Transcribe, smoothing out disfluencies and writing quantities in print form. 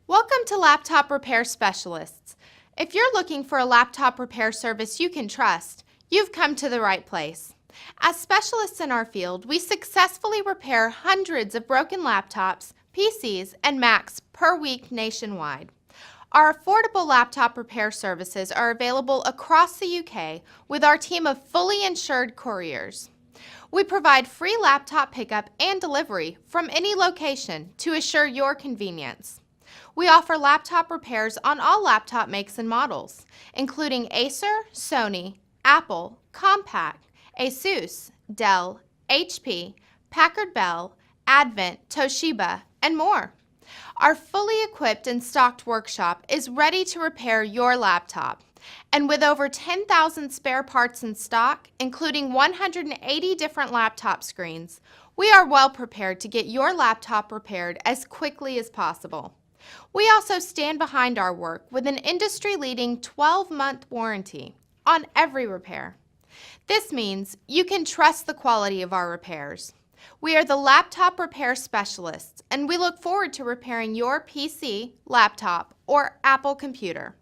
Welcome to Laptop Repair Specialists. If you're looking for a laptop repair service you can trust, you've come to the right place. As specialists in our field, we successfully repair hundreds of broken laptops, PCs, and Macs per week nationwide. Our affordable laptop repair services are available across the UK with our team of fully insured couriers. We provide free laptop pickup and delivery from any location to assure your convenience. We offer laptop repairs on all laptop makes and models, including Acer, Sony, Apple, Compaq, Asus, Dell, HP, Packard Bell, Advent, Toshiba, and more. Our fully equipped and stocked workshop is ready to repair your laptop. And with over 10,000 spare parts in stock, including 180 different laptop screens, we are well prepared to get your laptop repaired as quickly as possible. We also stand behind our work with an industry-leading 12-month warranty on every repair. This means you can trust the quality of our repairs. We are the laptop repair specialists, and we look forward to repairing your PC, laptop, or Apple computer.